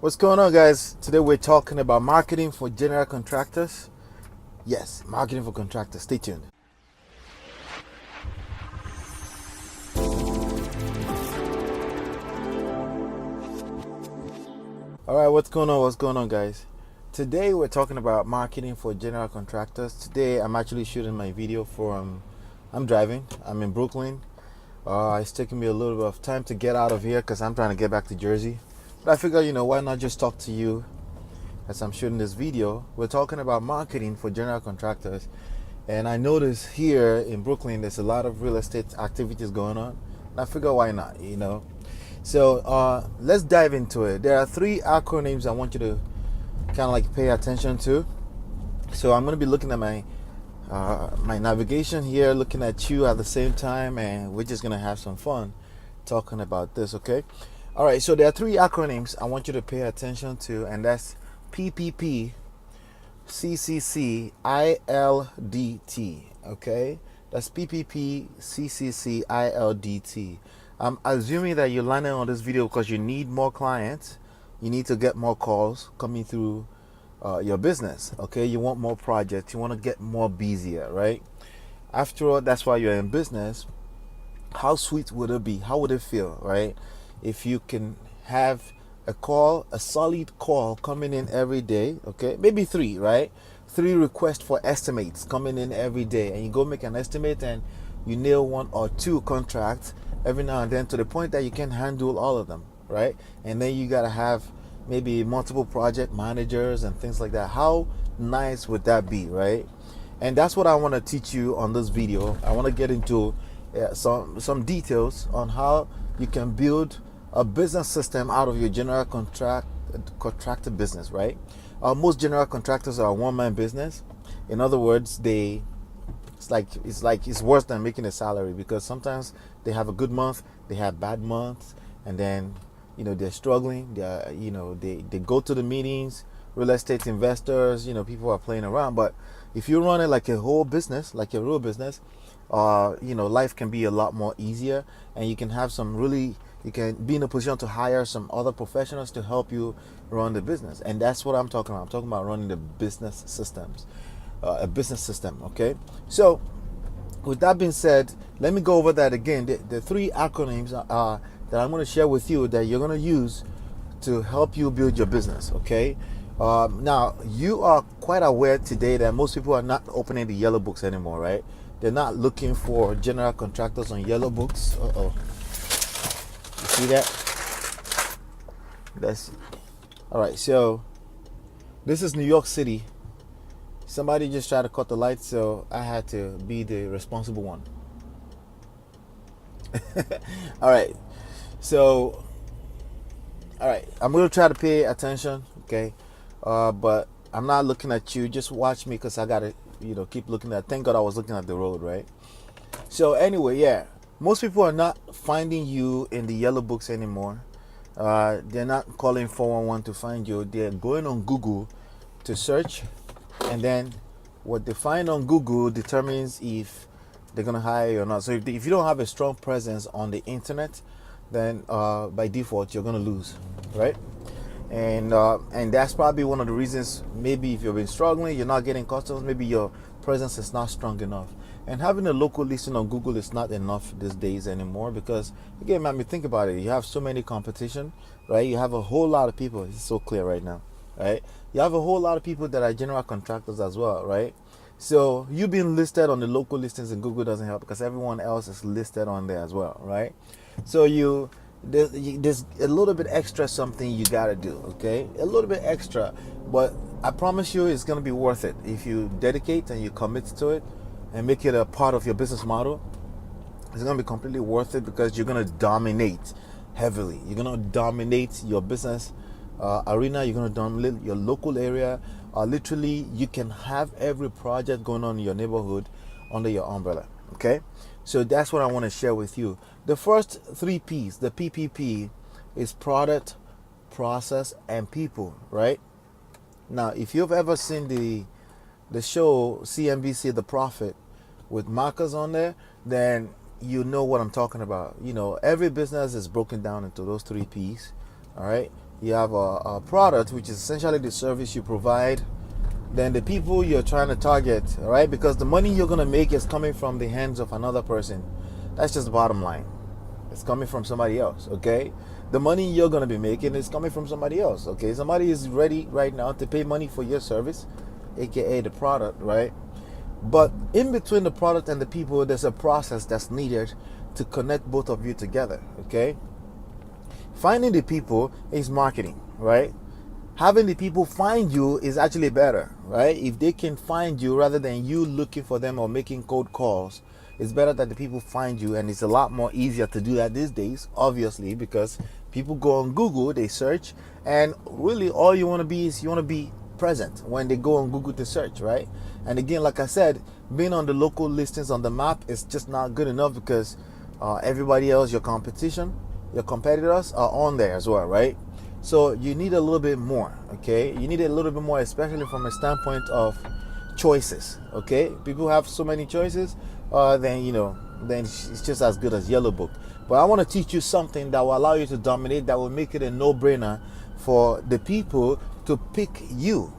What's going on, guys? Today we're talking about marketing for general contractors. Yes, marketing for contractors. Stay tuned. All right, what's going on? What's going on, guys? Today we're talking about marketing for general contractors. Today I'm actually shooting my video from. I'm driving. I'm in Brooklyn. It's taking me a little bit of time to get out of here because I'm trying to get back to Jersey. But I figure, why not just talk to you as I'm shooting this video. We're talking about marketing for general contractors. And I notice here in Brooklyn, there's a lot of real estate activities going on. And I figure, why not. So let's dive into it. There are 3 acronyms I want you to kind of like pay attention to. So I'm going to be looking at my navigation here, looking at you at the same time, and we're just going to have some fun talking about this, okay? All right, so there are 3 acronyms I want you to pay attention to, and that's PPP, CCC, ILDT, okay? That's PPP, CCC, ILDT. I'm assuming that you're landing on this video because you need more clients. You need to get more calls coming through your business, okay? You want more projects. You want to get more busier, right? After all, that's why you're in business. How sweet would it be? How would it feel, right? If you can have a solid call coming in every day, okay? Maybe 3, right? 3 requests for estimates coming in every day, and you go make an estimate and you nail 1 or 2 contracts every now and then to the point that you can handle all of them, right? And then you got to have maybe multiple project managers and things like that. How nice would that be, right? And that's what I want to teach you on this video. I want to get into some details on how you can build a business system out of your general contractor business, right? Most general contractors are a one-man business. In other words, it's worse than making a salary, because sometimes they have a good month, they have bad months, and then they're struggling. They go to the meetings, real estate investors, people are playing around. But if you run it like a whole business, like a real business, life can be a lot more easier, and you can have you can be in a position to hire some other professionals to help you run the business. And that's what I'm talking about. I'm talking about running the business systems, a business system, okay? So with that being said, let me go over that again. The 3 acronyms that I'm going to share with you that you're going to use to help you build your business, okay? Now, you are quite aware today that most people are not opening the yellow books anymore, right? They're not looking for general contractors on yellow books. You see that? All right, so this is New York City. Somebody just tried to cut the lights, so I had to be the responsible one. All right. So, all right, I'm going to try to pay attention, okay? But I'm not looking at you. Just watch me, because I got to, keep looking at. Thank God I was looking at the road, right? So anyway, yeah, most people are not finding you in the yellow books anymore. They're not calling 411 to find you. They're going on Google to search, and then what they find on Google determines if they're going to hire you or not. So if you don't have a strong presence on the internet, then by default you're going to lose, right? And that's probably one of the reasons. Maybe if you've been struggling, you're not getting customers, maybe your presence is not strong enough. And having a local listing on Google is not enough these days anymore, because again, man, think about it. You have so many competition, right? You have a whole lot of people. It's so clear right now, right? You have a whole lot of people that are general contractors as well, right? So you being listed on the local listings in Google doesn't help, because everyone else is listed on there as well, right? So there's a little bit extra something you got to do, okay? A little bit extra, but I promise you it's going to be worth it if you dedicate and you commit to it and make it a part of your business model. It's going to be completely worth it, because you're going to dominate heavily. You're going to dominate your business arena. You're going to dominate your local area. Literally, you can have every project going on in your neighborhood under your umbrella, okay? So that's what I want to share with you. The first 3 P's, the PPP, is product, process, and people, right? Now, if you've ever seen the show CNBC, The Prophet, with markers on there, then you know what I'm talking about. Every business is broken down into those 3 P's, all right? you have a product, which is essentially the service you provide, then the people you're trying to target, right? Because the money you're going to make is coming from the hands of another person. That's just the bottom line. It's coming from somebody else, okay? The money you're going to be making is coming from somebody else, okay? Somebody is ready right now to pay money for your service, aka the product, right? But in between the product and the people, there's a process that's needed to connect both of you together, okay? Finding the people is marketing, right? Having the people find you is actually better, right? If they can find you rather than you looking for them or making cold calls, it's better that the people find you, and it's a lot more easier to do that these days, obviously, because people go on Google, they search, and really all you want to be is you want to be present when they go on Google to search, right? And again, like I said, being on the local listings on the map is just not good enough, because everybody else, your competition, your competitors are on there as well, right? So you need a little bit more, okay? You need a little bit more, especially from a standpoint of choices, okay? People have so many choices, then it's just as good as Yellow Book. But I want to teach you something that will allow you to dominate, that will make it a no-brainer for the people to pick you,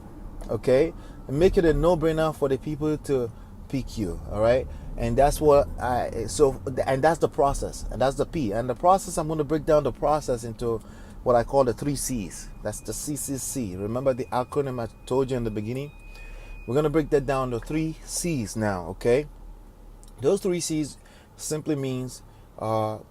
okay? And make it a no-brainer for the people to pick you, all right? And that's what and that's the process, and that's the P. And the process, I'm going to break down the process into what I call the 3 C's. That's the CCC. Remember the acronym I told you in the beginning? We're going to break that down to 3 C's now, okay? Those 3 C's simply means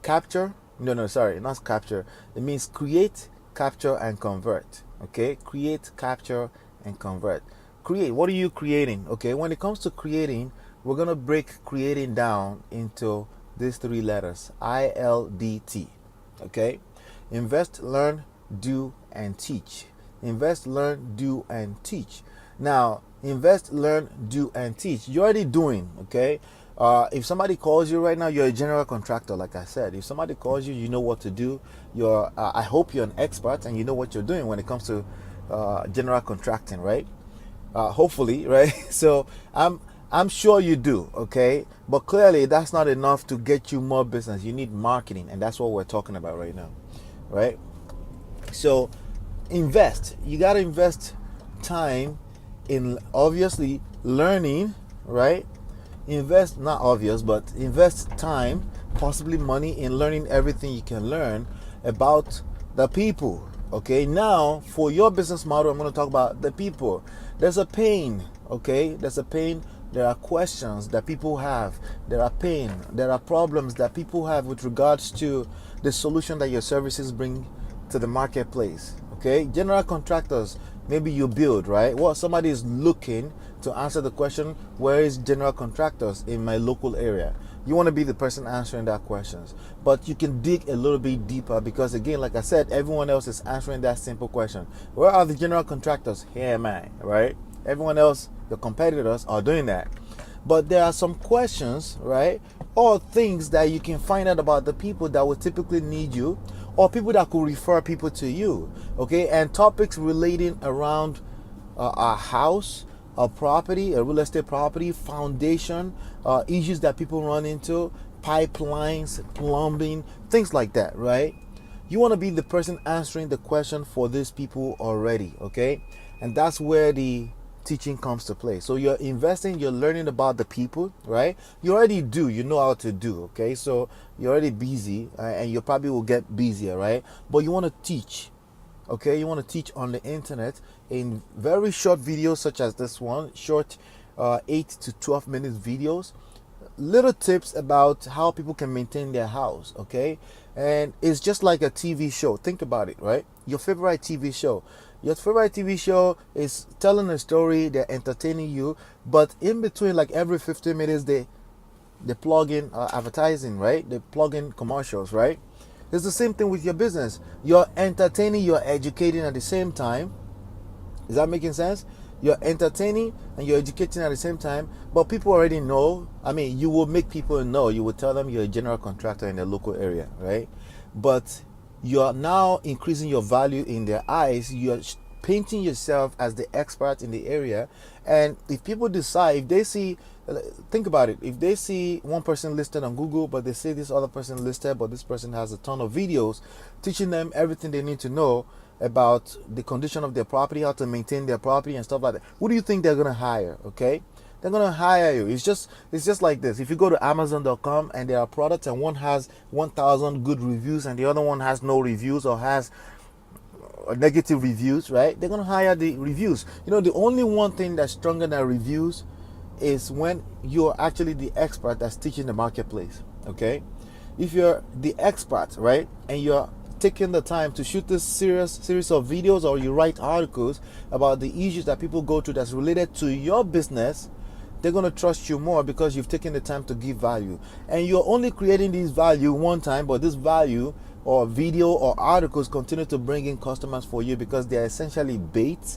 capture. No, sorry, not capture. It means create, capture, and convert, okay? Create, capture, and convert. Create. What are you creating? Okay, when it comes to creating, we're going to break creating down into these 3 letters, ILDT, okay? Invest, learn, do, and teach. Invest, learn, do, and teach. Now, invest, learn, do, and teach. You're already doing, okay? If somebody calls you right now, you're a general contractor, like I said. If somebody calls you, you know what to do. I hope you're an expert and you know what you're doing when it comes to general contracting, right? Hopefully, right? So I'm sure you do, okay? But clearly, that's not enough to get you more business. You need marketing, and that's what we're talking about right now, right? So invest. You got to invest time in, obviously, learning, right? Invest, not obvious, but invest time, possibly money, in learning everything you can learn about the people, okay? Now, for your business model, I'm going to talk about the people. There's a pain, okay? There's a pain. There are questions that people have. There are pain. There are problems that people have with regards to the solution that your services bring to the marketplace, okay? General contractors, maybe you build, right? Well, somebody is looking to answer the question, where is general contractors in my local area? You want to be the person answering that questions. But you can dig a little bit deeper, because again, like I said, everyone else is answering that simple question. Where are the general contractors? Here am I, right? Everyone else, the competitors, are doing that. But there are some questions, right? Or things that you can find out about the people that will typically need you, or people that could refer people to you, okay? And topics relating around a house, a property, a real estate property, foundation, issues that people run into, pipelines, plumbing, things like that, right? You want to be the person answering the question for these people already, okay? And that's where the teaching comes to play. So you're investing, you're learning about the people, right? You already do, you know how to do, okay? So you're already busy, and you probably will get busier, right? But you want to teach, okay? You want to teach on the internet in very short videos, such as this one, short 8 to 12 minutes videos, little tips about how people can maintain their house, okay? And it's just like a TV show. Think about it, right? Your favorite TV show. Your favorite TV show is telling a story, they're entertaining you, but in between, like every 15 minutes, they plug in advertising, right? They plug in commercials, right? It's the same thing with your business. You're entertaining, you're educating at the same time. Is that making sense? You're entertaining and you're educating at the same time, but people already know. I mean, you will make people know. You will tell them you're a general contractor in the local area, right? But you're now increasing your value in their eyes. You're painting yourself as the expert in the area. And if people decide, if they see, think about it, if they see one person listed on Google, but they see this other person listed, but this person has a ton of videos teaching them everything they need to know, about the condition of their property, how to maintain their property and stuff like that, who do you think they're going to hire? Okay, they're going to hire you. It's just like this. If you go to Amazon.com and there are products and one has 1,000 good reviews and the other one has no reviews or has negative reviews, right? They're going to hire the reviews. The only one thing that's stronger than reviews is when you're actually the expert that's teaching the marketplace. Okay, if you're the expert, right, and you're taking the time to shoot this series of videos, or you write articles about the issues that people go through that's related to your business, they're going to trust you more because you've taken the time to give value. And you're only creating this value one time, but this value or video or articles continue to bring in customers for you because they're essentially bait.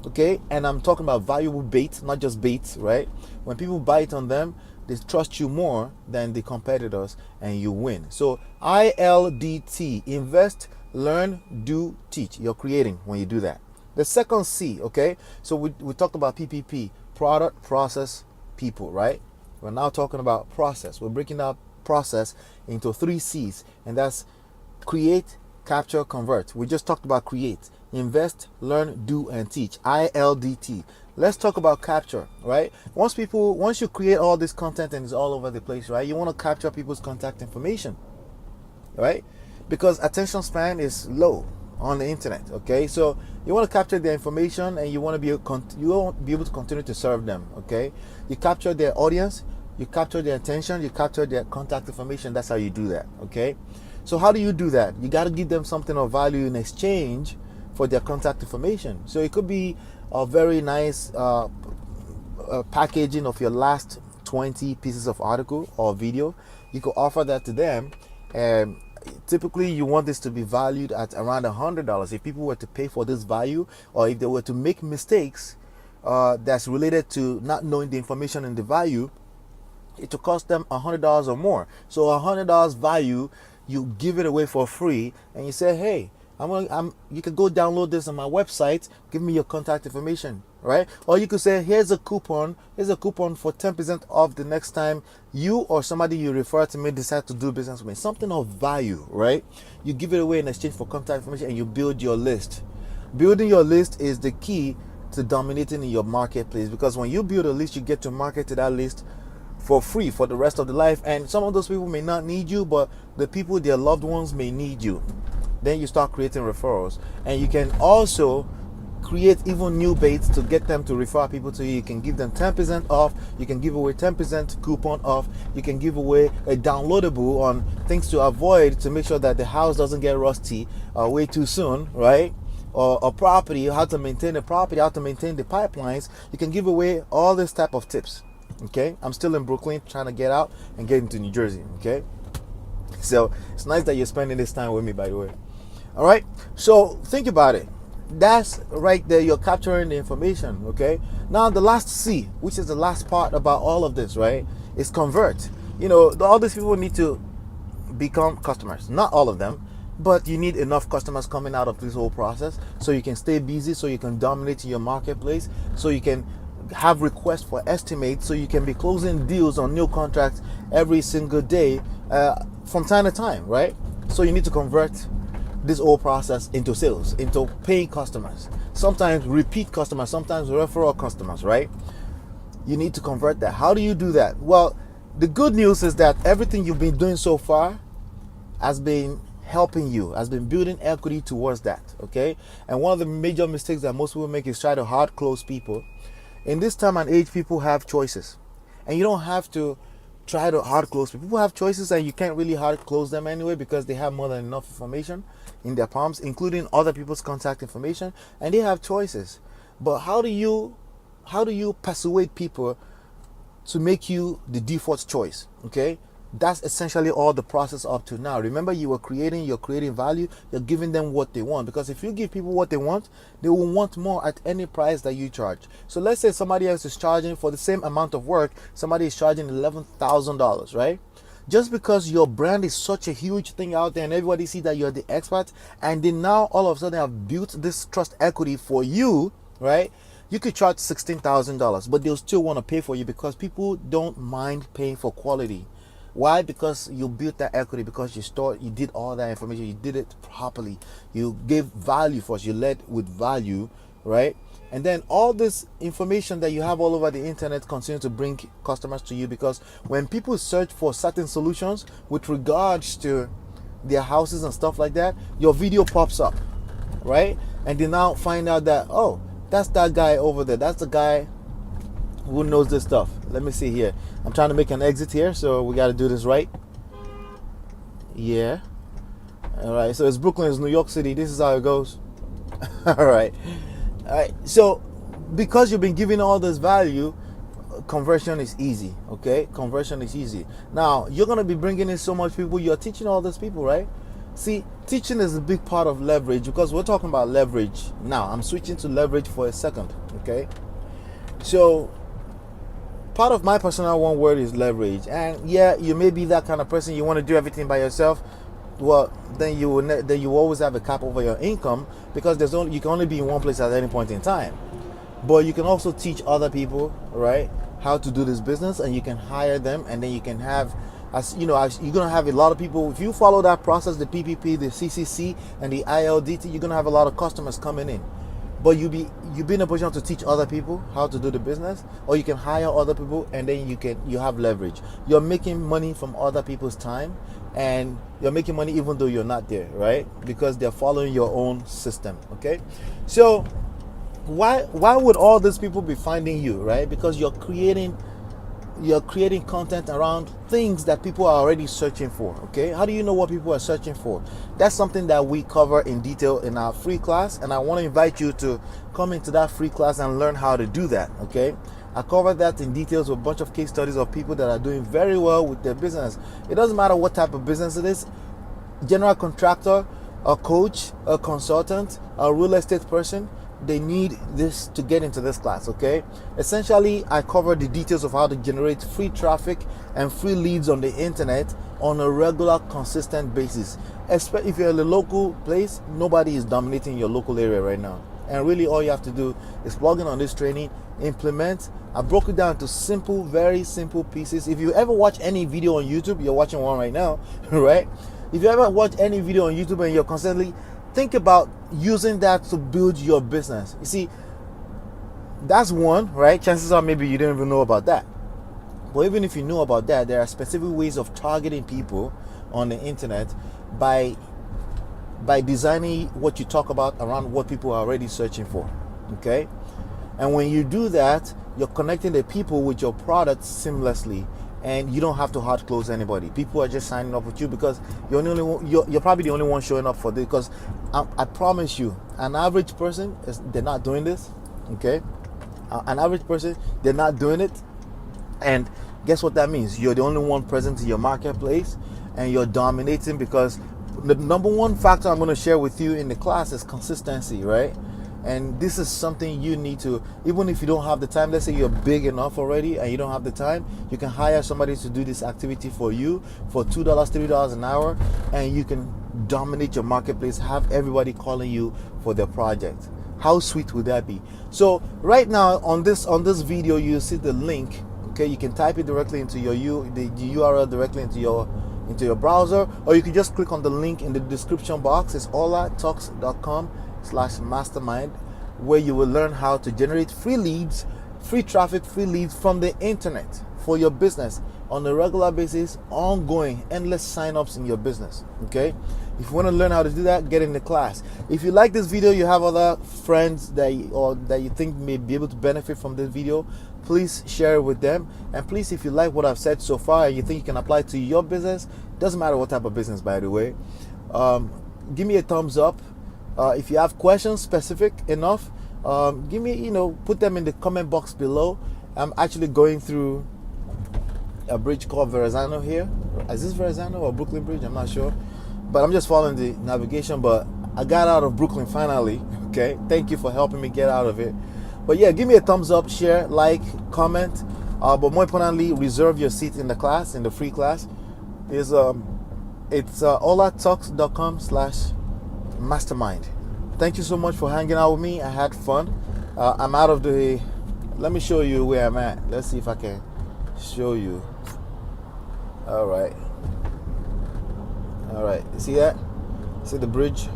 Okay, and I'm talking about valuable bait, not just bait, right? When people bite on them, they trust you more than the competitors and you win. So ILDT, invest, learn, do, teach. You're creating when you do that. The second C, okay? So we talked about PPP, product, process, people, right? We're now talking about process. We're breaking down process into 3 C's, and that's create, capture, convert. We just talked about create, invest, learn, do, and teach. ILDT. Let's talk about capture, right? Once you create all this content and it's all over the place, right? You want to capture people's contact information, right? Because attention span is low on the internet, okay? So you want to capture their information and you want to be able to continue to serve them, okay? You capture their audience, you capture their attention, you capture their contact information. That's how you do that, okay? So how do you do that? You got to give them something of value in exchange for their contact information. So it could be a very nice packaging of your last 20 pieces of article or video. You could offer that to them, and typically you want this to be valued at around $100. If people were to pay for this value, or if they were to make mistakes that's related to not knowing the information and the value, it will cost them $100 or more. So $100 value, you give it away for free, and you say, hey, you can go download this on my website, give me your contact information, right? Or you could say, here's a coupon for 10% off the next time you or somebody you refer to me decide to do business with me. Something of value, right? You give it away in exchange for contact information, and you build your list. Building your list is the key to dominating in your marketplace, because when you build a list, you get to market to that list for free for the rest of the life. And some of those people may not need you, but the people, their loved ones, may need you. Then you start creating referrals, and you can also create even new baits to get them to refer people to you. You can give them 10% off. You can give away 10% coupon off. You can give away a downloadable on things to avoid to make sure that the house doesn't get rusty way too soon, right? Or a property, how to maintain the property, how to maintain the pipelines. You can give away all this type of tips. Okay, I'm still in Brooklyn trying to get out and get into New Jersey. Okay, so it's nice that you're spending this time with me, by the way. All right, so think about it. That's right there, you're capturing the information. Okay, now the last C, which is the last part about all of this, right, is convert. All these people need to become customers. Not all of them, but you need enough customers coming out of this whole process so you can stay busy, so you can dominate in your marketplace, so you can have requests for estimates, so you can be closing deals on new contracts every single day from time to time, right? So you need to convert this whole process into sales, into paying customers, sometimes repeat customers, sometimes referral customers, right? You need to convert that. How do you do that? Well, the good news is that everything you've been doing so far has been helping you, has been building equity towards that, okay? And one of the major mistakes that most people make is try to hard close people. In this time and age, people have choices, and you don't have to try to hard close people. People have choices, and you can't really hard close them anyway, because they have more than enough information in their palms, including other people's contact information, and they have choices. But how do you persuade people to make you the default choice? Okay, that's essentially all the process up to now. Remember, you're creating value, you're giving them what they want, because if you give people what they want, they will want more at any price that you charge. So let's say somebody else is charging for the same amount of work, somebody is charging $11,000, right? Just because your brand is such a huge thing out there and everybody sees that you're the expert, and they now all of a sudden have built this trust equity for you, right? You could charge $16,000, but they'll still want to pay for you, because people don't mind paying for quality. Why? Because you built that equity, because you did all that information, you did it properly, you gave value first, you led with value, right? And then all this information that you have all over the internet continue to bring customers to you, because when people search for certain solutions with regards to their houses and stuff like that, your video pops up, right? And they now find out that, oh, that's that guy over there, that's the guy who knows this stuff. Let me see here. I'm trying to make an exit here, so we got to do this right. Yeah. All right. So it's Brooklyn, it's New York City. This is how it goes. All right. All right. So because you've been giving all this value, conversion is easy. Okay. Conversion is easy. Now you're going to be bringing in so much people. You're teaching all these people, right? See, teaching is a big part of leverage, because we're talking about leverage. Now I'm switching to leverage for a second. Okay. So part of my personal one word is leverage. And yeah, you may be that kind of person, you want to do everything by yourself. Well, then you always have a cap over your income, because you can only be in one place at any point in time. But you can also teach other people, right, how to do this business, and you can hire them, and then you can have, as you're gonna have a lot of people. If you follow that process, the PPP, the CCC, and the ILDT, you're gonna have a lot of customers coming in. But you'll be in a position to teach other people how to do the business, or you can hire other people, and then you have leverage. You're making money from other people's time, and you're making money even though you're not there, right? Because they're following your own system. Okay, so why would all these people be finding you, right? Because you're creating content around things that people are already searching for. Okay, how do you know what people are searching for? That's something that we cover in detail in our free class, and I want to invite you to come into that free class and learn how to do that. Okay, I cover that in details with a bunch of case studies of people that are doing very well with their business. It doesn't matter what type of business it is: general contractor, a coach, a consultant, a real estate person. They need this to get into this class. Okay, essentially I cover the details of how to generate free traffic and free leads on the internet on a regular, consistent basis. Especially if you're in a local place, nobody is dominating your local area right now, and really all you have to do is plug in on this training, implement. I broke it down to simple, very simple pieces. If you ever watch any video on YouTube, you're watching one right now, right? If you ever watch any video on YouTube and you're constantly think about using that to build your business. You see, that's one, right? Chances are maybe you didn't even know about that. But even if you know about that, there are specific ways of targeting people on the internet by designing what you talk about around what people are already searching for. Okay? And when you do that, you're connecting the people with your product seamlessly, and you don't have to hard close anybody. People are just signing up with you because you're probably the only one showing up for this. Because I promise you, an average person they're not doing this. Okay, an average person, they're not doing it. And guess what that means? You're the only one present in your marketplace, and you're dominating, because the number one factor I'm going to share with you in the class is consistency, right? And this is something you need to, even if you don't have the time, let's say you're big enough already and you don't have the time, you can hire somebody to do this activity for you for $2, $3 an hour, and you can dominate your marketplace, have everybody calling you for their project. How sweet would that be? So right now on this video, you see the link. Okay, you can type it directly into the URL directly into your browser, or you can just click on the link in the description box. It's olatalks.com/mastermind, where you will learn how to generate free leads, free traffic, free leads from the internet for your business on a regular basis, ongoing, endless signups in your business. Okay, if you want to learn how to do that, get in the class. If you like this video, you have other friends that you think may be able to benefit from this video, please share it with them. And please, if you like what I've said so far and you think you can apply to your business, doesn't matter what type of business, by the way, give me a thumbs up. If you have questions specific enough, give me, put them in the comment box below. I'm actually going through a bridge called Verrazano here. Is this Verrazano or Brooklyn Bridge? I'm not sure, but I'm just following the navigation. But I got out of Brooklyn finally. Okay, thank you for helping me get out of it. But yeah, give me a thumbs up, share, like, comment, but more importantly, reserve your seat in the class, in the free class. It's olatalks.com/mastermind. Thank you so much for hanging out with me. I had fun. I'm out of the, let me show you where I'm at. Let's see if I can show you. All right. All right. You see that? See the bridge?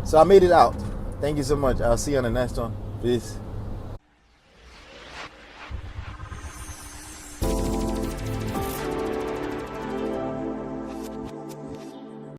So I made it out. Thank you so much. I'll see you on the next one. Peace.